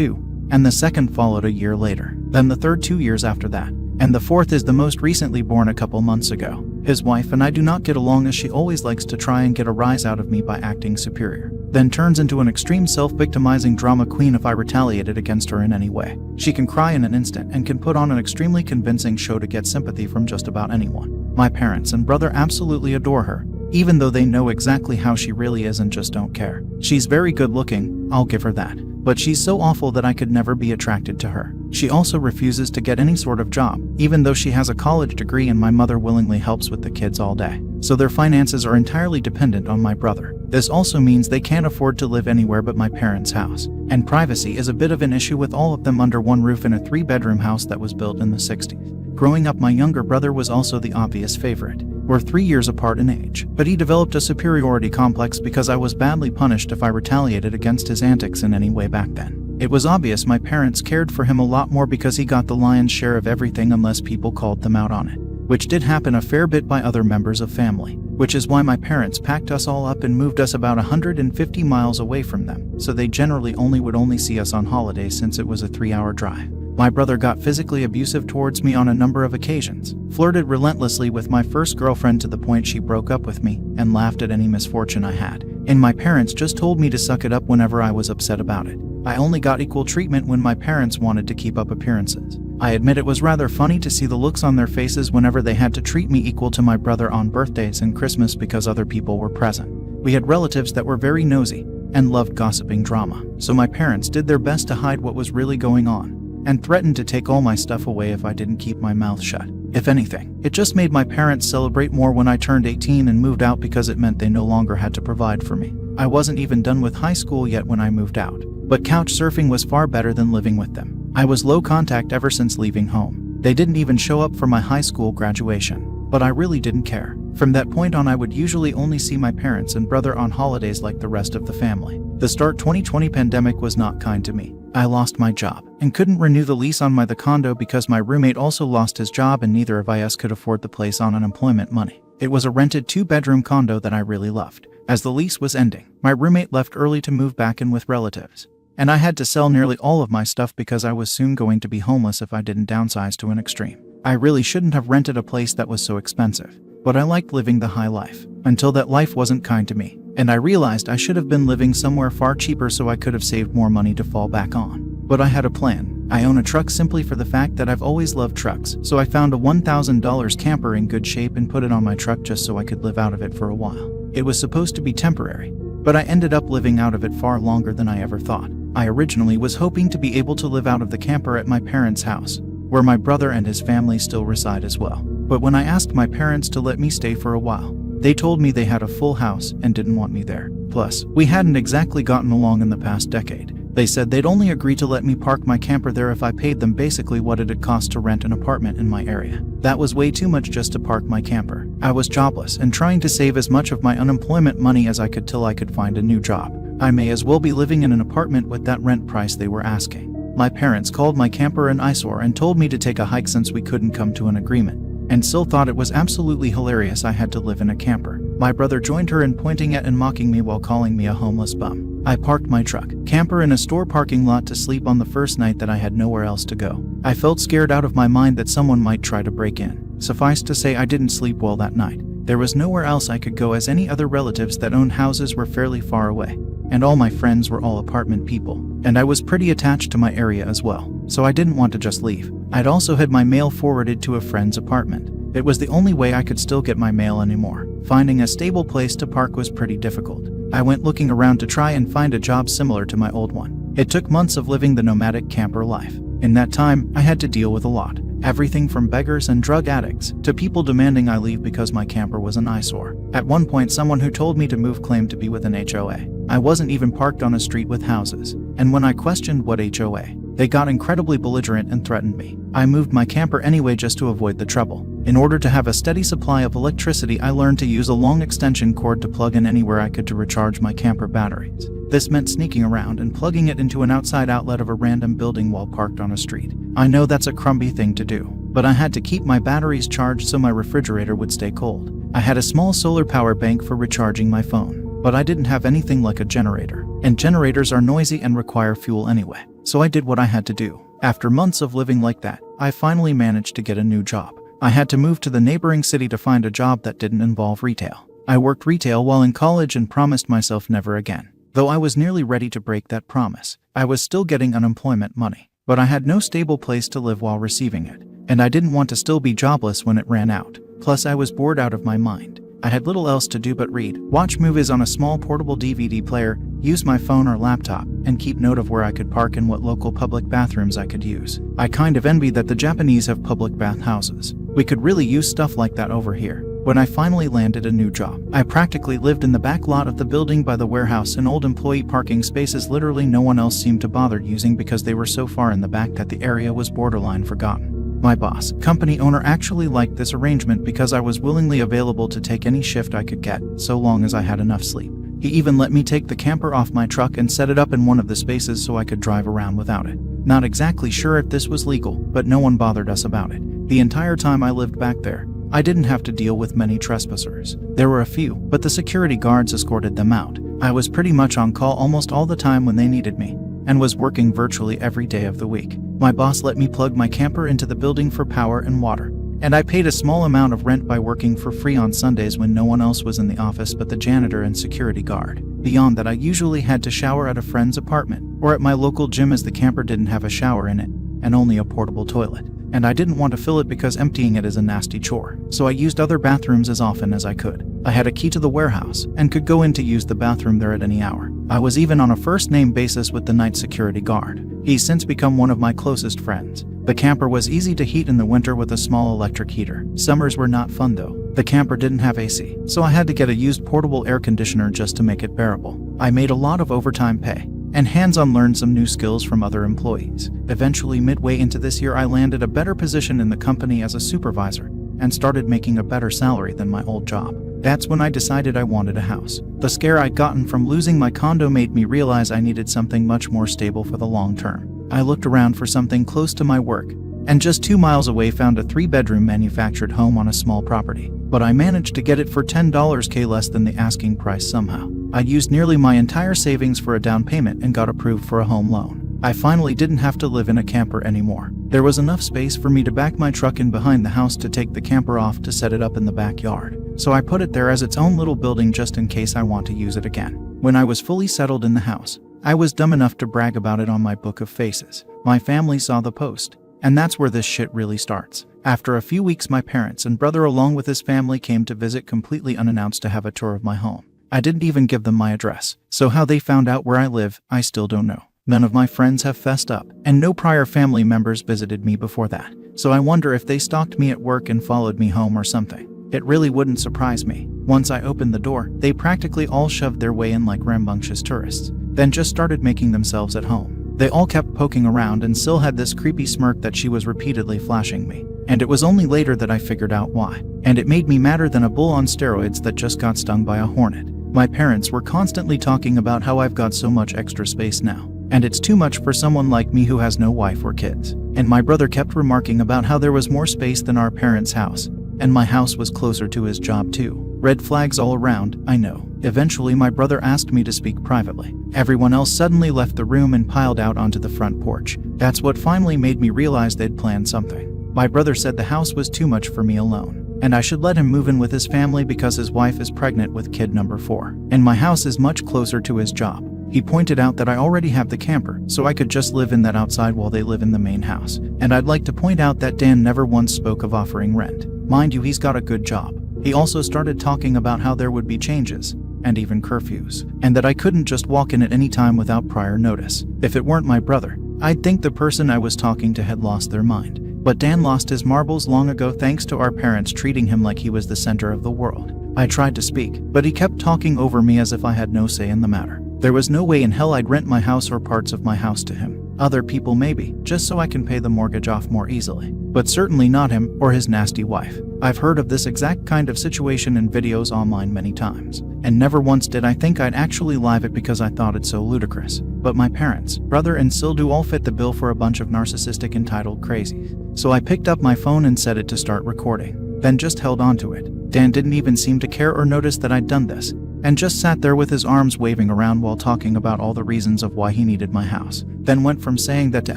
2, and the second followed a year later, then the third 2 years after that, and the fourth is the most recently born a couple months ago. His wife and I do not get along as she always likes to try and get a rise out of me by acting superior, then turns into an extreme self-victimizing drama queen if I retaliated against her in any way. She can cry in an instant and can put on an extremely convincing show to get sympathy from just about anyone. My parents and brother absolutely adore her, even though they know exactly how she really is and just don't care. She's very good looking, I'll give her that, but she's so awful that I could never be attracted to her. She also refuses to get any sort of job, even though she has a college degree, and my mother willingly helps with the kids all day. So their finances are entirely dependent on my brother. This also means they can't afford to live anywhere but my parents' house. And privacy is a bit of an issue with all of them under one roof in a 3-bedroom house that was built in the 60s. Growing up, my younger brother was also the obvious favorite. We're 3 years apart in age, but he developed a superiority complex because I was badly punished if I retaliated against his antics in any way back then. It was obvious my parents cared for him a lot more because he got the lion's share of everything unless people called them out on it, which did happen a fair bit by other members of family, which is why my parents packed us all up and moved us about 150 miles away from them, so they generally would see us on holidays since it was a 3-hour drive. My brother got physically abusive towards me on a number of occasions, flirted relentlessly with my first girlfriend to the point she broke up with me, and laughed at any misfortune I had. And my parents just told me to suck it up whenever I was upset about it. I only got equal treatment when my parents wanted to keep up appearances. I admit it was rather funny to see the looks on their faces whenever they had to treat me equal to my brother on birthdays and Christmas because other people were present. We had relatives that were very nosy and loved gossiping drama, so my parents did their best to hide what was really going on, and threatened to take all my stuff away if I didn't keep my mouth shut. If anything, it just made my parents celebrate more when I turned 18 and moved out because it meant they no longer had to provide for me. I wasn't even done with high school yet when I moved out, but couch surfing was far better than living with them. I was low contact ever since leaving home. They didn't even show up for my high school graduation, but I really didn't care. From that point on, I would usually only see my parents and brother on holidays like the rest of the family. The start 2020 pandemic was not kind to me. I lost my job and couldn't renew the lease on the condo because my roommate also lost his job and neither of us could afford the place on unemployment money. It was a rented 2-bedroom condo that I really loved. As the lease was ending, my roommate left early to move back in with relatives, and I had to sell nearly all of my stuff because I was soon going to be homeless if I didn't downsize to an extreme. I really shouldn't have rented a place that was so expensive, but I liked living the high life, until that life wasn't kind to me, and I realized I should have been living somewhere far cheaper so I could have saved more money to fall back on. But I had a plan. I own a truck simply for the fact that I've always loved trucks, so I found a $1,000 camper in good shape and put it on my truck just so I could live out of it for a while. It was supposed to be temporary, but I ended up living out of it far longer than I ever thought. I originally was hoping to be able to live out of the camper at my parents' house, where my brother and his family still reside as well. But when I asked my parents to let me stay for a while, they told me they had a full house and didn't want me there. Plus, we hadn't exactly gotten along in the past decade. They said they'd only agree to let me park my camper there if I paid them basically what it'd cost to rent an apartment in my area. That was way too much just to park my camper. I was jobless and trying to save as much of my unemployment money as I could till I could find a new job. I may as well be living in an apartment with that rent price they were asking. My parents called my camper an eyesore and told me to take a hike since we couldn't come to an agreement, and still thought it was absolutely hilarious I had to live in a camper. My brother joined her in pointing at and mocking me while calling me a homeless bum. I parked my truck camper in a store parking lot to sleep on the first night that I had nowhere else to go. I felt scared out of my mind that someone might try to break in. Suffice to say, I didn't sleep well that night. There was nowhere else I could go as any other relatives that owned houses were fairly far away, and all my friends were all apartment people, and I was pretty attached to my area as well, so I didn't want to just leave. I'd also had my mail forwarded to a friend's apartment. It was the only way I could still get my mail anymore. Finding a stable place to park was pretty difficult. I went looking around to try and find a job similar to my old one. It took months of living the nomadic camper life. In that time, I had to deal with a lot. Everything from beggars and drug addicts to people demanding I leave because my camper was an eyesore. At one point, someone who told me to move claimed to be with an HOA. I wasn't even parked on a street with houses, and when I questioned what HOA, they got incredibly belligerent and threatened me. I moved my camper anyway just to avoid the trouble. In order to have a steady supply of electricity, I learned to use a long extension cord to plug in anywhere I could to recharge my camper batteries. This meant sneaking around and plugging it into an outside outlet of a random building while parked on a street. I know that's a crumby thing to do, but I had to keep my batteries charged so my refrigerator would stay cold. I had a small solar power bank for recharging my phone, but I didn't have anything like a generator, and generators are noisy and require fuel anyway. so I did what I had to do. After months of living like that, I finally managed to get a new job. I had to move to the neighboring city to find a job that didn't involve retail. I worked retail while in college and promised myself never again. Though I was nearly ready to break that promise, I was still getting unemployment money. But I had no stable place to live while receiving it, and I didn't want to still be jobless when it ran out. Plus, I was bored out of my mind. I had little else to do but read, watch movies on a small portable DVD player, use my phone or laptop, and keep note of where I could park and what local public bathrooms I could use. I kind of envy that the Japanese have public bathhouses. We could really use stuff like that over here. When I finally landed a new job, I practically lived in the back lot of the building by the warehouse in old employee parking spaces literally no one else seemed to bother using because they were so far in the back that the area was borderline forgotten. My boss, company owner, actually liked this arrangement because I was willingly available to take any shift I could get, so long as I had enough sleep. He even let me take the camper off my truck and set it up in one of the spaces so I could drive around without it. Not exactly sure if this was legal, but no one bothered us about it. The entire time I lived back there, I didn't have to deal with many trespassers. There were a few, but the security guards escorted them out. I was pretty much on call almost all the time when they needed me, and was working virtually every day of the week. My boss let me plug my camper into the building for power and water, and I paid a small amount of rent by working for free on Sundays when no one else was in the office but the janitor and security guard. Beyond that, I usually had to shower at a friend's apartment or at my local gym as the camper didn't have a shower in it and only a portable toilet. And I didn't want to fill it because emptying it is a nasty chore, so I used other bathrooms as often as I could. I had a key to the warehouse and could go in to use the bathroom there at any hour. I was even on a first-name basis with the night security guard. He's since become one of my closest friends. The camper was easy to heat in the winter with a small electric heater. Summers were not fun though. The camper didn't have AC, so I had to get a used portable air conditioner just to make it bearable. I made a lot of overtime pay and hands-on learned some new skills from other employees. Eventually, midway into this year, I landed a better position in the company as a supervisor and started making a better salary than my old job. That's when I decided I wanted a house. The scare I'd gotten from losing my condo made me realize I needed something much more stable for the long term. I looked around for something close to my work, and just 2 miles away found a 3-bedroom manufactured home on a small property. But I managed to get it for $10K less than the asking price somehow. I'd used nearly my entire savings for a down payment and got approved for a home loan. I finally didn't have to live in a camper anymore. There was enough space for me to back my truck in behind the house to take the camper off to set it up in the backyard. So I put it there as its own little building just in case I want to use it again. When I was fully settled in the house, I was dumb enough to brag about it on my book of faces. My family saw the post, and that's where this shit really starts. After a few weeks, my parents and brother along with his family came to visit completely unannounced to have a tour of my home. I didn't even give them my address, so how they found out where I live, I still don't know. None of my friends have fessed up, and no prior family members visited me before that, so I wonder if they stalked me at work and followed me home or something. It really wouldn't surprise me. Once I opened the door, they practically all shoved their way in like rambunctious tourists, then just started making themselves at home. They all kept poking around and Syl had this creepy smirk that she was repeatedly flashing me. And it was only later that I figured out why. And it made me madder than a bull on steroids that just got stung by a hornet. My parents were constantly talking about how I've got so much extra space now, and it's too much for someone like me who has no wife or kids. And my brother kept remarking about how there was more space than our parents' house, and my house was closer to his job too. Red flags all around, I know. Eventually my brother asked me to speak privately. Everyone else suddenly left the room and piled out onto the front porch. That's what finally made me realize they'd planned something. My brother said the house was too much for me alone, and I should let him move in with his family because his wife is pregnant with kid number 4, and my house is much closer to his job. He pointed out that I already have the camper, so I could just live in that outside while they live in the main house. And I'd like to point out that Dan never once spoke of offering rent. Mind you, he's got a good job. He also started talking about how there would be changes, and even curfews, and that I couldn't just walk in at any time without prior notice. If it weren't my brother, I'd think the person I was talking to had lost their mind. But Dan lost his marbles long ago thanks to our parents treating him like he was the center of the world. I tried to speak, but he kept talking over me as if I had no say in the matter. There was no way in hell I'd rent my house or parts of my house to him. Other people maybe, just so I can pay the mortgage off more easily. But certainly not him or his nasty wife. I've heard of this exact kind of situation in videos online many times, and never once did I think I'd actually live it because I thought it so ludicrous. But my parents, brother and Syl do all fit the bill for a bunch of narcissistic entitled crazies. So I picked up my phone and set it to start recording, then just held on to it. Dan didn't even seem to care or notice that I'd done this, and just sat there with his arms waving around while talking about all the reasons of why he needed my house. Then went from saying that to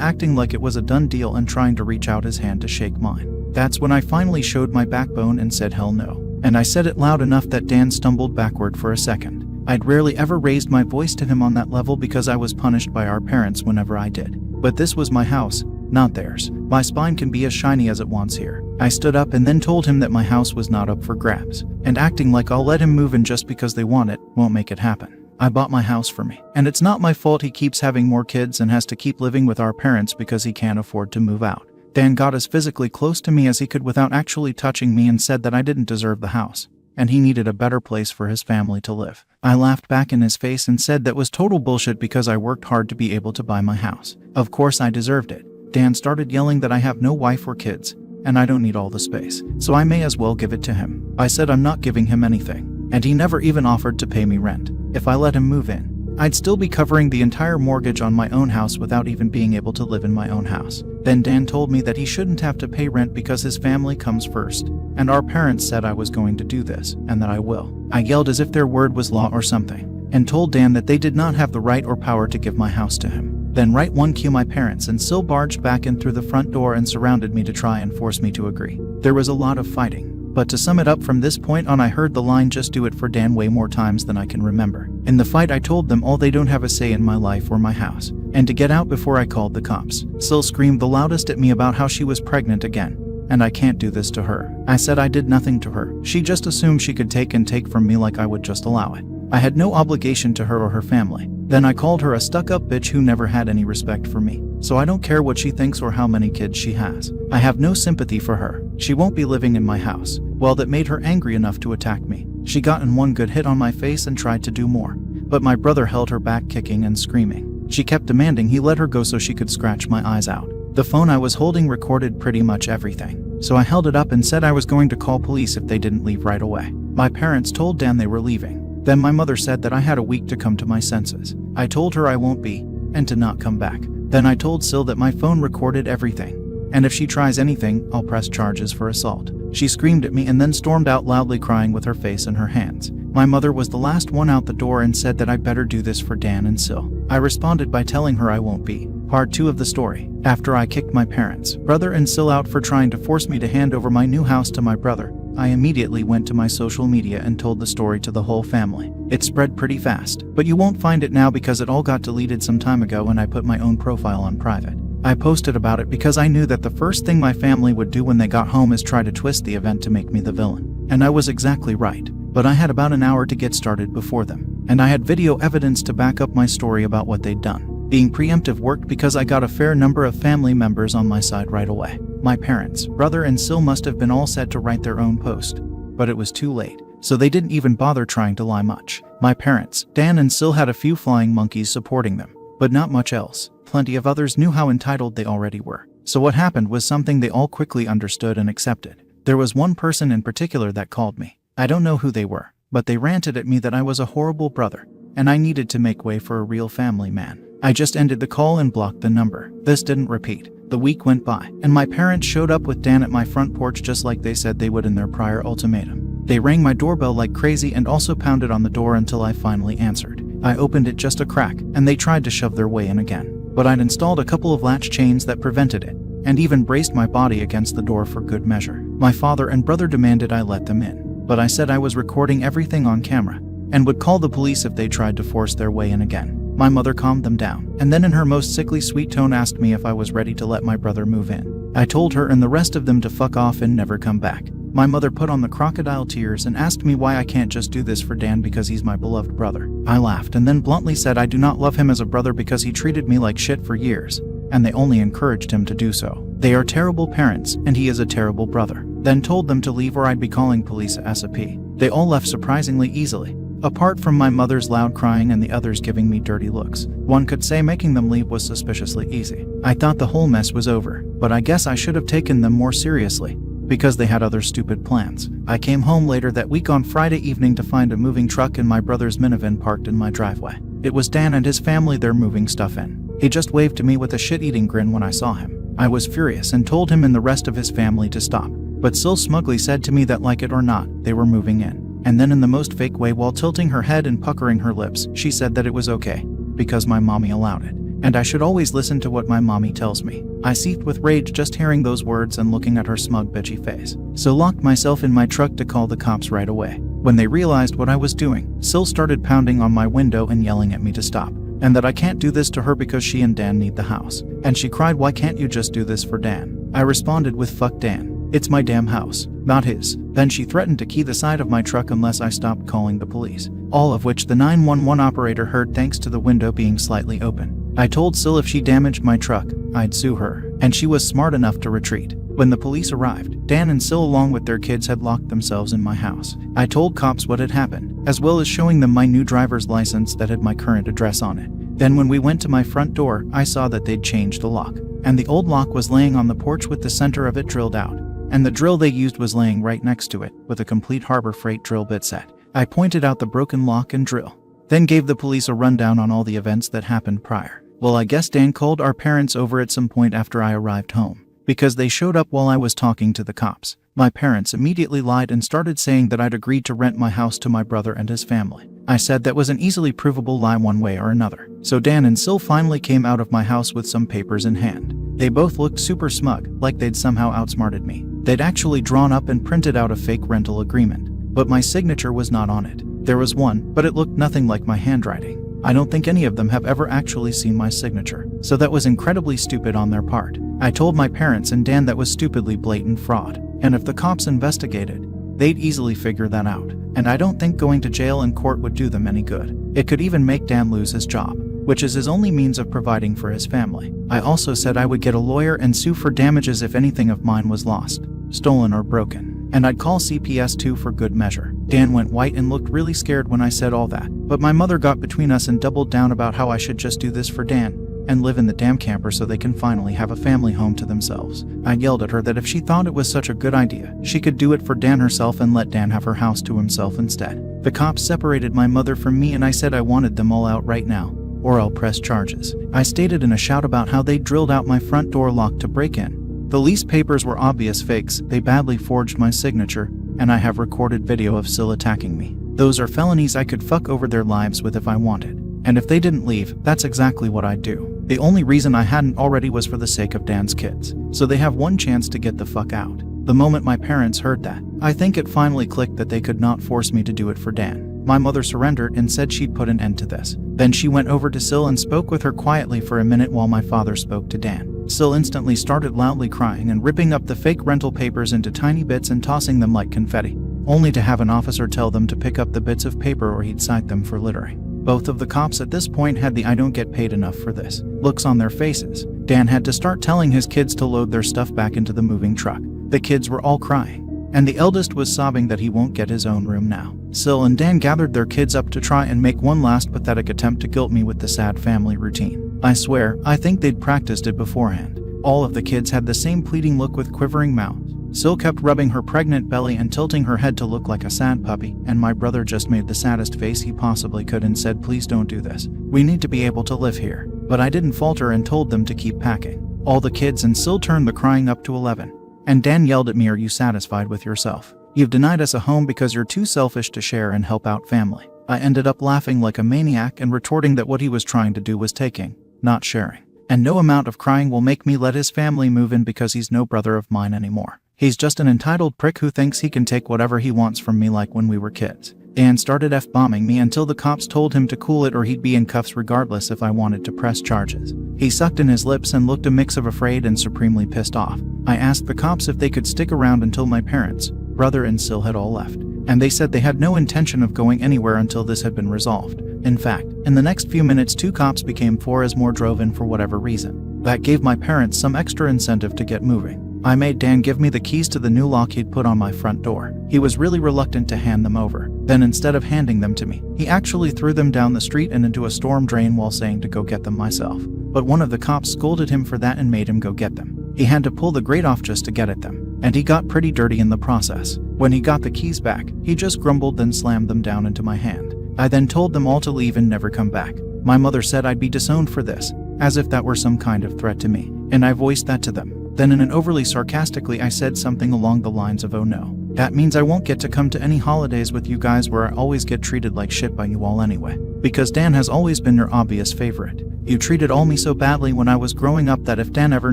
acting like it was a done deal and trying to reach out his hand to shake mine. That's when I finally showed my backbone and said hell no. And I said it loud enough that Dan stumbled backward for a second. I'd rarely ever raised my voice to him on that level because I was punished by our parents whenever I did. But this was my house, not theirs. My spine can be as shiny as it wants here. I stood up and then told him that my house was not up for grabs, and acting like I'll let him move in just because they want it won't make it happen. I bought my house for me, and it's not my fault he keeps having more kids and has to keep living with our parents because he can't afford to move out. Dan got as physically close to me as he could without actually touching me and said that I didn't deserve the house, and he needed a better place for his family to live. I laughed back in his face and said that was total bullshit because I worked hard to be able to buy my house. Of course I deserved it. Dan started yelling that I have no wife or kids, and I don't need all the space, so I may as well give it to him. I said I'm not giving him anything, and he never even offered to pay me rent. If I let him move in, I'd still be covering the entire mortgage on my own house without even being able to live in my own house. Then Dan told me that he shouldn't have to pay rent because his family comes first, and our parents said I was going to do this, and that I will. I yelled as if their word was law or something, and told Dan that they did not have the right or power to give my house to him. Then right one cue my parents and Sil barged back in through the front door and surrounded me to try and force me to agree. There was a lot of fighting. But to sum it up, from this point on I heard the line "just do it" for Dan way more times than I can remember. In the fight I told them all they don't have a say in my life or my house, and to get out before I called the cops. Sil screamed the loudest at me about how she was pregnant again, and I can't do this to her. I said I did nothing to her. She just assumed she could take from me like I would just allow it. I had no obligation to her or her family. Then I called her a stuck-up bitch who never had any respect for me. So I don't care what she thinks or how many kids she has. I have no sympathy for her. She won't be living in my house. Well, that made her angry enough to attack me. She got in one good hit on my face and tried to do more, but my brother held her back, kicking and screaming. She kept demanding he let her go so she could scratch my eyes out. The phone I was holding recorded pretty much everything, so I held it up and said I was going to call police if they didn't leave right away. My parents told Dan they were leaving. Then my mother said that I had a week to come to my senses. I told her I won't be, and to not come back. Then I told Sil that my phone recorded everything, and if she tries anything, I'll press charges for assault. She screamed at me and then stormed out loudly, crying with her face in her hands. My mother was the last one out the door and said that I better do this for Dan and Sil. I responded by telling her I won't be. Part 2 of the story. After I kicked my parents, brother and Sil out for trying to force me to hand over my new house to my brother, I immediately went to my social media and told the story to the whole family. It spread pretty fast, but you won't find it now because it all got deleted some time ago and I put my own profile on private. I posted about it because I knew that the first thing my family would do when they got home is try to twist the event to make me the villain. And I was exactly right, but I had about an hour to get started before them, and I had video evidence to back up my story about what they'd done. Being preemptive worked because I got a fair number of family members on my side right away. My parents, brother and Sil must have been all set to write their own post, but it was too late, so they didn't even bother trying to lie much. My parents, Dan and Sil, had a few flying monkeys supporting them, but not much else. Plenty of others knew how entitled they already were. So what happened was something they all quickly understood and accepted. There was one person in particular that called me. I don't know who they were, but they ranted at me that I was a horrible brother, and I needed to make way for a real family man. I just ended the call and blocked the number. This didn't repeat. The week went by, and my parents showed up with Dan at my front porch just like they said they would in their prior ultimatum. They rang my doorbell like crazy and also pounded on the door until I finally answered. I opened it just a crack, and they tried to shove their way in again. But I'd installed a couple of latch chains that prevented it, and even braced my body against the door for good measure. My father and brother demanded I let them in, but I said I was recording everything on camera, and would call the police if they tried to force their way in again. My mother calmed them down, and then in her most sickly sweet tone asked me if I was ready to let my brother move in. I told her and the rest of them to fuck off and never come back. My mother put on the crocodile tears and asked me why I can't just do this for Dan because he's my beloved brother. I laughed and then bluntly said I do not love him as a brother because he treated me like shit for years, and they only encouraged him to do so. They are terrible parents, and he is a terrible brother. Then told them to leave or I'd be calling police ASAP. They all left surprisingly easily, apart from my mother's loud crying and the others giving me dirty looks. One could say making them leave was suspiciously easy. I thought the whole mess was over, but I guess I should have taken them more seriously, because they had other stupid plans. I came home later that week on Friday evening to find a moving truck in my brother's minivan parked in my driveway. It was Dan and his family there moving stuff in. He just waved to me with a shit-eating grin when I saw him. I was furious and told him and the rest of his family to stop, but Sil smugly said to me that like it or not, they were moving in. And then in the most fake way, while tilting her head and puckering her lips, she said that it was okay, because my mommy allowed it. And I should always listen to what my mommy tells me. I seethed with rage just hearing those words and looking at her smug bitchy face. So locked myself in my truck to call the cops right away. When they realized what I was doing, Sil started pounding on my window and yelling at me to stop, and that I can't do this to her because she and Dan need the house. And she cried, "Why can't you just do this for Dan?" I responded with, "Fuck Dan. It's my damn house, not his." Then she threatened to key the side of my truck unless I stopped calling the police. All of which the 911 operator heard thanks to the window being slightly open. I told Sil if she damaged my truck, I'd sue her, and she was smart enough to retreat. When the police arrived, Dan and Sil along with their kids had locked themselves in my house. I told cops what had happened, as well as showing them my new driver's license that had my current address on it. Then when we went to my front door, I saw that they'd changed the lock, and the old lock was laying on the porch with the center of it drilled out, and the drill they used was laying right next to it, with a complete Harbor Freight drill bit set. I pointed out the broken lock and drill, then gave the police a rundown on all the events that happened prior. Well, I guess Dan called our parents over at some point after I arrived home, because they showed up while I was talking to the cops. My parents immediately lied and started saying that I'd agreed to rent my house to my brother and his family. I said that was an easily provable lie one way or another. So Dan and Sil finally came out of my house with some papers in hand. They both looked super smug, like they'd somehow outsmarted me. They'd actually drawn up and printed out a fake rental agreement, but my signature was not on it. There was one, but it looked nothing like my handwriting. I don't think any of them have ever actually seen my signature, so that was incredibly stupid on their part. I told my parents and Dan that was stupidly blatant fraud, and if the cops investigated, they'd easily figure that out, and I don't think going to jail and court would do them any good. It could even make Dan lose his job, which is his only means of providing for his family. I also said I would get a lawyer and sue for damages if anything of mine was lost, stolen or broken, and I'd call CPS too for good measure. Dan went white and looked really scared when I said all that, but my mother got between us and doubled down about how I should just do this for Dan and live in the damn camper so they can finally have a family home to themselves. I yelled at her that if she thought it was such a good idea, she could do it for Dan herself and let Dan have her house to himself instead. The cops separated my mother from me and I said I wanted them all out right now, or I'll press charges. I stated in a shout about how they drilled out my front door lock to break in. The lease papers were obvious fakes, they badly forged my signature, and I have recorded video of Sil attacking me. Those are felonies I could fuck over their lives with if I wanted. And if they didn't leave, that's exactly what I'd do. The only reason I hadn't already was for the sake of Dan's kids, so they have one chance to get the fuck out. The moment my parents heard that, I think it finally clicked that they could not force me to do it for Dan. My mother surrendered and said she'd put an end to this. Then she went over to Sil and spoke with her quietly for a minute while my father spoke to Dan. Sil instantly started loudly crying and ripping up the fake rental papers into tiny bits and tossing them like confetti, only to have an officer tell them to pick up the bits of paper or he'd cite them for littering. Both of the cops at this point had the "I don't get paid enough for this" looks on their faces. Dan had to start telling his kids to load their stuff back into the moving truck. The kids were all crying, and the eldest was sobbing that he won't get his own room now. Sil and Dan gathered their kids up to try and make one last pathetic attempt to guilt me with the sad family routine. I swear, I think they'd practiced it beforehand. All of the kids had the same pleading look with quivering mouths. Sil kept rubbing her pregnant belly and tilting her head to look like a sad puppy, and my brother just made the saddest face he possibly could and said, "Please don't do this. We need to be able to live here." But I didn't falter and told them to keep packing. All the kids and Sil turned the crying up to 11. And Dan yelled at me, "Are you satisfied with yourself? You've denied us a home because you're too selfish to share and help out family." I ended up laughing like a maniac and retorting that what he was trying to do was taking, not sharing. And no amount of crying will make me let his family move in because he's no brother of mine anymore. He's just an entitled prick who thinks he can take whatever he wants from me like when we were kids. Dan started F-bombing me until the cops told him to cool it or he'd be in cuffs regardless if I wanted to press charges. He sucked in his lips and looked a mix of afraid and supremely pissed off. I asked the cops if they could stick around until my parents, brother and Sil had all left, and they said they had no intention of going anywhere until this had been resolved. In fact, in the next few minutes 2 cops became 4 as more drove in for whatever reason. That gave my parents some extra incentive to get moving. I made Dan give me the keys to the new lock he'd put on my front door. He was really reluctant to hand them over. Then instead of handing them to me, he actually threw them down the street and into a storm drain while saying to go get them myself. But one of the cops scolded him for that and made him go get them. He had to pull the grate off just to get at them, and he got pretty dirty in the process. When he got the keys back, he just grumbled then slammed them down into my hand. I then told them all to leave and never come back. My mother said I'd be disowned for this, as if that were some kind of threat to me, and I voiced that to them. Then in an overly sarcastically I said something along the lines of, "Oh no, That means I won't get to come to any holidays with you guys where I always get treated like shit by you all anyway. Because Dan has always been your obvious favorite. You treated all me so badly when I was growing up that if Dan ever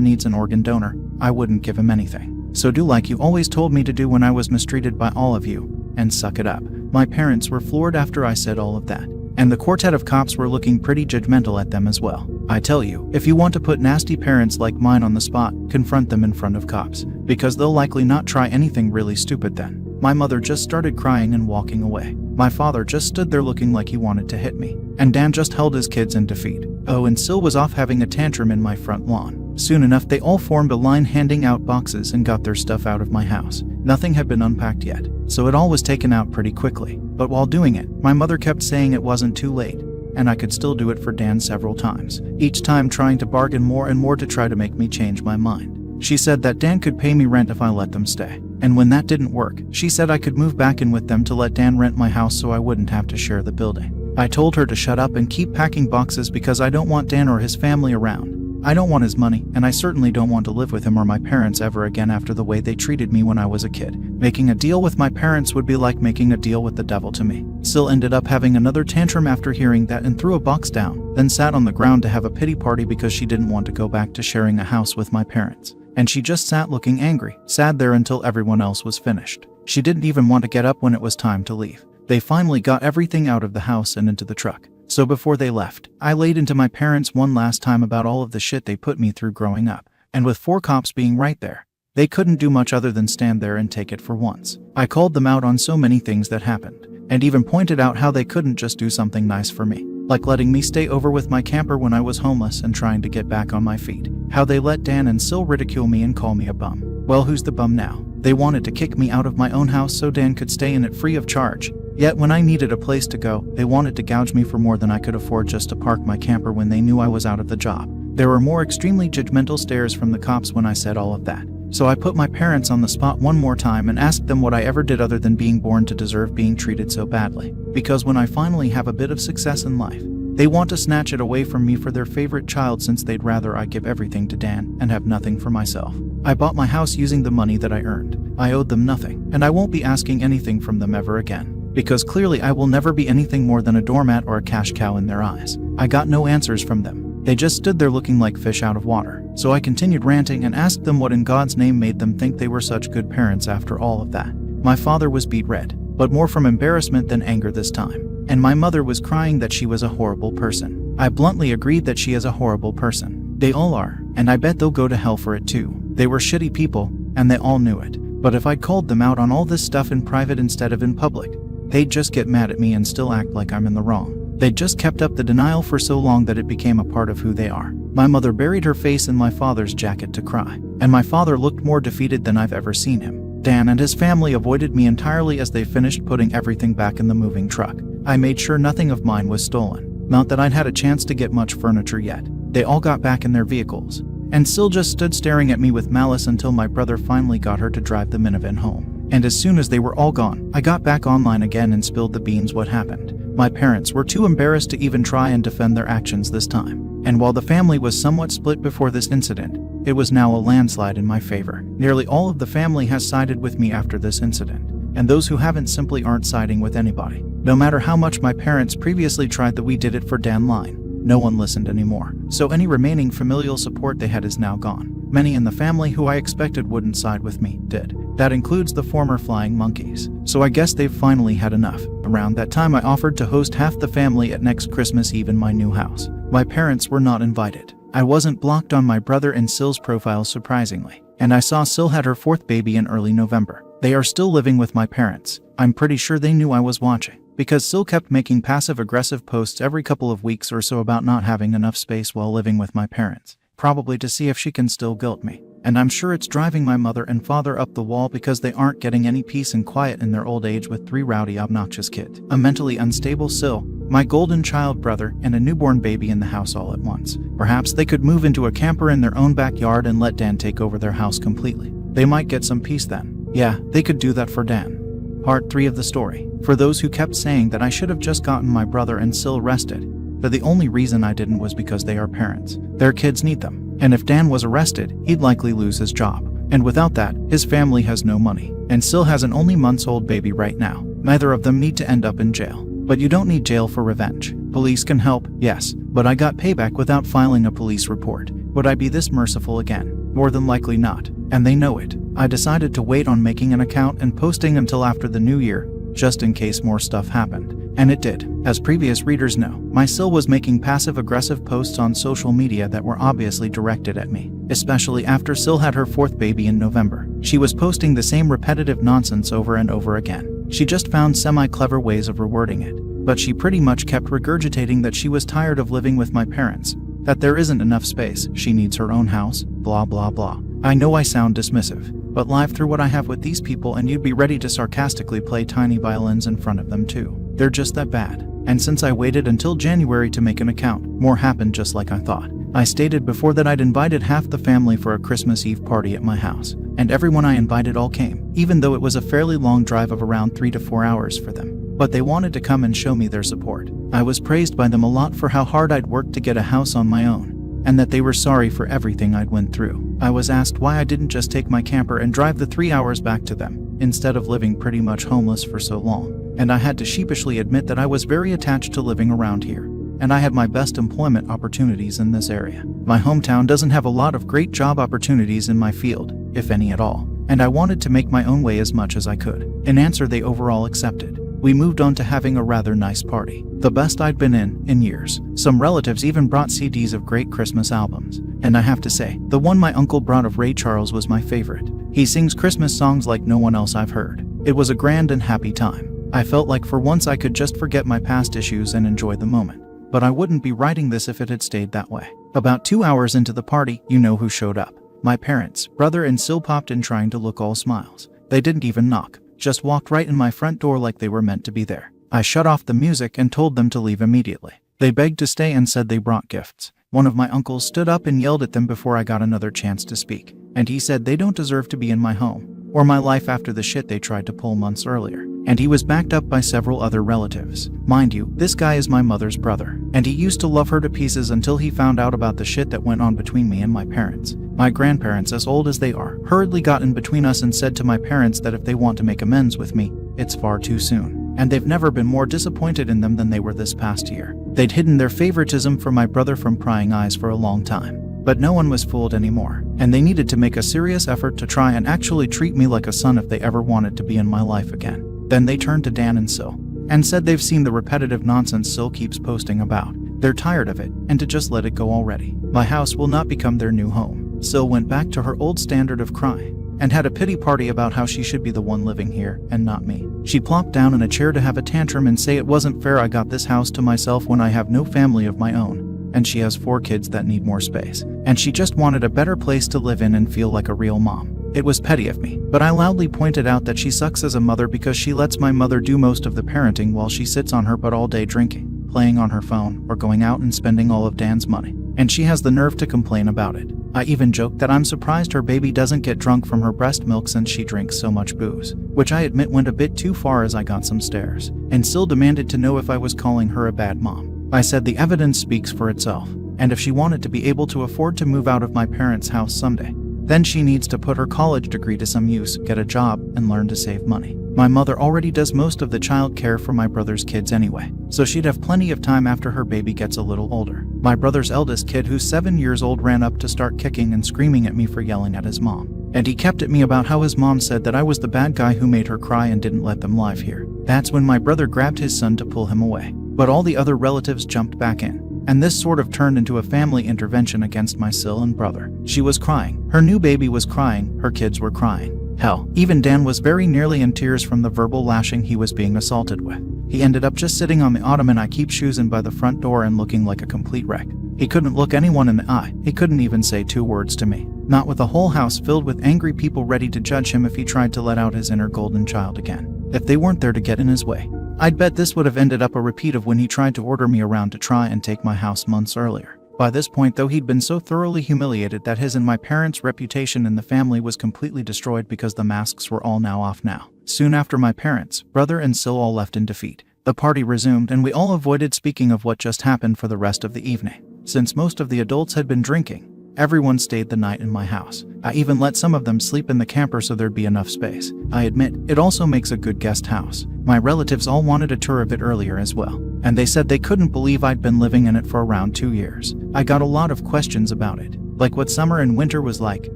needs an organ donor, I wouldn't give him anything. So do like you always told me to do when I was mistreated by all of you, and suck it up. My parents were floored after I said all of that. And the quartet of cops were looking pretty judgmental at them as well. I tell you, if you want to put nasty parents like mine on the spot, confront them in front of cops, because they'll likely not try anything really stupid then. My mother just started crying and walking away. My father just stood there looking like he wanted to hit me. And Dan just held his kids in defeat. Oh, and Sil was off having a tantrum in my front lawn. Soon enough, they all formed a line handing out boxes and got their stuff out of my house. Nothing had been unpacked yet, so it all was taken out pretty quickly. But while doing it, my mother kept saying it wasn't too late, and I could still do it for Dan several times, each time trying to bargain more and more to try to make me change my mind. She said that Dan could pay me rent if I let them stay. And when that didn't work, she said I could move back in with them to let Dan rent my house so I wouldn't have to share the building. I told her to shut up and keep packing boxes because I don't want Dan or his family around. I don't want his money, and I certainly don't want to live with him or my parents ever again after the way they treated me when I was a kid. Making a deal with my parents would be like making a deal with the devil to me. Sil ended up having another tantrum after hearing that and threw a box down, then sat on the ground to have a pity party because she didn't want to go back to sharing a house with my parents. And she just sat looking angry, sad there until everyone else was finished. She didn't even want to get up when it was time to leave. They finally got everything out of the house and into the truck. So before they left, I laid into my parents one last time about all of the shit they put me through growing up. And with 4 cops being right there, they couldn't do much other than stand there and take it for once. I called them out on so many things that happened, and even pointed out how they couldn't just do something nice for me, like letting me stay over with my camper when I was homeless and trying to get back on my feet. How they let Dan and Sil ridicule me and call me a bum. Well, who's the bum now? They wanted to kick me out of my own house so Dan could stay in it free of charge. Yet when I needed a place to go, they wanted to gouge me for more than I could afford just to park my camper when they knew I was out of the job. There were more extremely judgmental stares from the cops when I said all of that. So I put my parents on the spot one more time and asked them what I ever did other than being born to deserve being treated so badly. Because when I finally have a bit of success in life, they want to snatch it away from me for their favorite child since they'd rather I give everything to Dan and have nothing for myself. I bought my house using the money that I earned. I owed them nothing, and I won't be asking anything from them ever again. Because clearly I will never be anything more than a doormat or a cash cow in their eyes. I got no answers from them. They just stood there looking like fish out of water. So I continued ranting and asked them what in God's name made them think they were such good parents after all of that. My father was beet red, but more from embarrassment than anger this time. And my mother was crying that she was a horrible person. I bluntly agreed that she is a horrible person. They all are, and I bet they'll go to hell for it too. They were shitty people, and they all knew it. But if I'd called them out on all this stuff in private instead of in public, they'd just get mad at me and still act like I'm in the wrong. They'd just kept up the denial for so long that it became a part of who they are. My mother buried her face in my father's jacket to cry, and my father looked more defeated than I've ever seen him. Dan and his family avoided me entirely as they finished putting everything back in the moving truck. I made sure nothing of mine was stolen. Not that I'd had a chance to get much furniture yet. They all got back in their vehicles, and Sil just stood staring at me with malice until my brother finally got her to drive the minivan home. And as soon as they were all gone, I got back online again and spilled the beans what happened. My parents were too embarrassed to even try and defend their actions this time. And while the family was somewhat split before this incident, it was now a landslide in my favor. Nearly all of the family has sided with me after this incident, and those who haven't simply aren't siding with anybody. No matter how much my parents previously tried the "we did it for Dan" line, no one listened anymore. So any remaining familial support they had is now gone. Many in the family who I expected wouldn't side with me did. That includes the former flying monkeys. So I guess they've finally had enough. Around that time I offered to host half the family at next Christmas Eve in my new house. My parents were not invited. I wasn't blocked on my brother and Sil's profiles surprisingly. And I saw Sil had her 4th baby in early November. They are still living with my parents. I'm pretty sure they knew I was watching, because Sil kept making passive-aggressive posts every couple of weeks or so about not having enough space while living with my parents, probably to see if she can still guilt me. And I'm sure it's driving my mother and father up the wall because they aren't getting any peace and quiet in their old age with 3 rowdy, obnoxious kids, a mentally unstable Sil, my golden child brother, and a newborn baby in the house all at once. Perhaps they could move into a camper in their own backyard and let Dan take over their house completely. They might get some peace then. Yeah, they could do that for Dan. Part 3 of the story. For those who kept saying that I should have just gotten my brother and Sil arrested, but the only reason I didn't was because they are parents. Their kids need them. And if Dan was arrested, he'd likely lose his job. And without that, his family has no money, and Sil has an only months-old baby right now. Neither of them need to end up in jail. But you don't need jail for revenge. Police can help, yes, but I got payback without filing a police report. Would I be this merciful again? More than likely not, and they know it. I decided to wait on making an account and posting until after the new year, just in case more stuff happened. And it did. As previous readers know, my Sil was making passive-aggressive posts on social media that were obviously directed at me, especially after Sil had her fourth baby in November. She was posting the same repetitive nonsense over and over again. She just found semi-clever ways of rewording it, but she pretty much kept regurgitating that she was tired of living with my parents, that there isn't enough space, she needs her own house, blah blah blah. I know I sound dismissive, but live through what I have with these people and you'd be ready to sarcastically play tiny violins in front of them too. They're just that bad. And since I waited until January to make an account, more happened just like I thought. I stated before that I'd invited half the family for a Christmas Eve party at my house, and everyone I invited all came, even though it was a fairly long drive of around 3 to 4 hours for them. But they wanted to come and show me their support. I was praised by them a lot for how hard I'd worked to get a house on my own, and that they were sorry for everything I'd went through. I was asked why I didn't just take my camper and drive the 3 hours back to them, instead of living pretty much homeless for so long. And I had to sheepishly admit that I was very attached to living around here, and I had my best employment opportunities in this area. My hometown doesn't have a lot of great job opportunities in my field, if any at all, and I wanted to make my own way as much as I could. An answer they overall accepted. We moved on to having a rather nice party, the best I'd been in years. Some relatives even brought CDs of great Christmas albums, and I have to say, the one my uncle brought of Ray Charles was my favorite. He sings Christmas songs like no one else I've heard. It was a grand and happy time. I felt like for once I could just forget my past issues and enjoy the moment. But I wouldn't be writing this if it had stayed that way. About 2 hours into the party, you know who showed up. My parents, brother and Sil popped in trying to look all smiles. They didn't even knock, just walked right in my front door like they were meant to be there. I shut off the music and told them to leave immediately. They begged to stay and said they brought gifts. One of my uncles stood up and yelled at them before I got another chance to speak. And he said they don't deserve to be in my home, or my life after the shit they tried to pull months earlier. And he was backed up by several other relatives. Mind you, this guy is my mother's brother, and he used to love her to pieces until he found out about the shit that went on between me and my parents. My grandparents, as old as they are, hurriedly got in between us and said to my parents that if they want to make amends with me, it's far too soon. And they've never been more disappointed in them than they were this past year. They'd hidden their favoritism for my brother from prying eyes for a long time. But no one was fooled anymore, and they needed to make a serious effort to try and actually treat me like a son if they ever wanted to be in my life again. Then they turned to Dan and Sil, and said they've seen the repetitive nonsense Sil keeps posting about. They're tired of it, and to just let it go already. My house will not become their new home. Sil went back to her old standard of crying, and had a pity party about how she should be the one living here, and not me. She plopped down in a chair to have a tantrum and say it wasn't fair I got this house to myself when I have no family of my own, and she has 4 kids that need more space, and she just wanted a better place to live in and feel like a real mom. It was petty of me, but I loudly pointed out that she sucks as a mother because she lets my mother do most of the parenting while she sits on her butt all day drinking, playing on her phone, or going out and spending all of Dan's money. And she has the nerve to complain about it. I even joked that I'm surprised her baby doesn't get drunk from her breast milk since she drinks so much booze, which I admit went a bit too far as I got some stares, and still demanded to know if I was calling her a bad mom. I said the evidence speaks for itself, and if she wanted to be able to afford to move out of my parents' house someday, then she needs to put her college degree to some use, get a job, and learn to save money. My mother already does most of the child care for my brother's kids anyway, so she'd have plenty of time after her baby gets a little older. My brother's eldest kid, who's 7 years old, ran up to start kicking and screaming at me for yelling at his mom. And he kept at me about how his mom said that I was the bad guy who made her cry and didn't let them live here. That's when my brother grabbed his son to pull him away. But all the other relatives jumped back in, and this sort of turned into a family intervention against my Sil and brother. She was crying, her new baby was crying, her kids were crying. Hell, even Dan was very nearly in tears from the verbal lashing he was being assaulted with. He ended up just sitting on the ottoman I keep choosing by the front door and looking like a complete wreck. He couldn't look anyone in the eye, he couldn't even say 2 words to me. Not with a whole house filled with angry people ready to judge him if he tried to let out his inner golden child again. If they weren't there to get in his way, I'd bet this would have ended up a repeat of when he tried to order me around to try and take my house months earlier. By this point, though, he'd been so thoroughly humiliated that his and my parents' reputation in the family was completely destroyed because the masks were all now off now. Soon after, my parents, brother and Sil all left in defeat. The party resumed and we all avoided speaking of what just happened for the rest of the evening. Since most of the adults had been drinking, Everyone stayed the night in my house. I even let some of them sleep in the camper so there'd be enough space. I admit, it also makes a good guest house. My relatives all wanted a tour of it earlier as well, and they said they couldn't believe I'd been living in it for around 2 years. I got a lot of questions about it, like what summer and winter was like,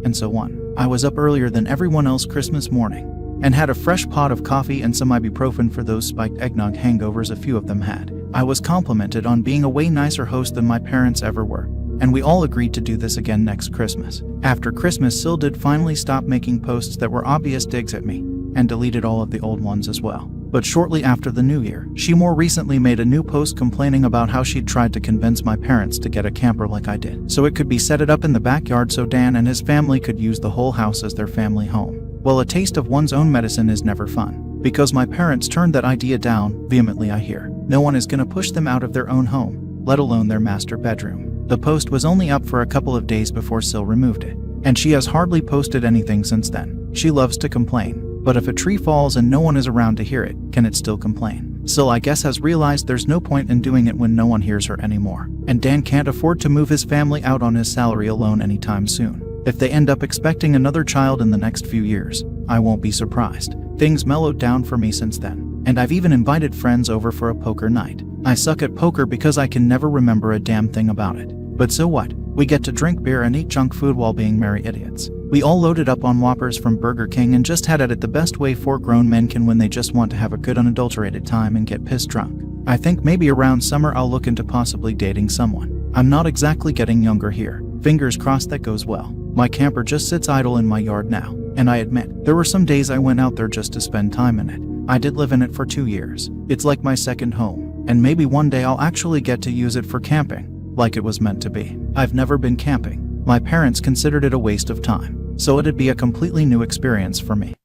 and so on. I was up earlier than everyone else Christmas morning, and had a fresh pot of coffee and some ibuprofen for those spiked eggnog hangovers a few of them had. I was complimented on being a way nicer host than my parents ever were, and we all agreed to do this again next Christmas. After Christmas, Sil did finally stop making posts that were obvious digs at me, and deleted all of the old ones as well. But shortly after the new year, she more recently made a new post complaining about how she'd tried to convince my parents to get a camper like I did, so it could be set it up in the backyard so Dan and his family could use the whole house as their family home. Well, a taste of one's own medicine is never fun, because my parents turned that idea down vehemently. I hear no one is gonna push them out of their own home, let alone their master bedroom. The post was only up for a couple of days before Sil removed it, and she has hardly posted anything since then. She loves to complain, but if a tree falls and no one is around to hear it, can it still complain? Sil, I guess, has realized there's no point in doing it when no one hears her anymore, and Dan can't afford to move his family out on his salary alone anytime soon. If they end up expecting another child in the next few years, I won't be surprised. Things mellowed down for me since then, and I've even invited friends over for a poker night. I suck at poker because I can never remember a damn thing about it. But so what? We get to drink beer and eat junk food while being merry idiots. We all loaded up on Whoppers from Burger King and just had at it the best way 4 grown men can when they just want to have a good unadulterated time and get pissed drunk. I think maybe around summer I'll look into possibly dating someone. I'm not exactly getting younger here. Fingers crossed that goes well. My camper just sits idle in my yard now, and I admit, there were some days I went out there just to spend time in it. I did live in it for 2 years. It's like my second home, and maybe one day I'll actually get to use it for camping, like it was meant to be. I've never been camping. My parents considered it a waste of time, so it'd be a completely new experience for me.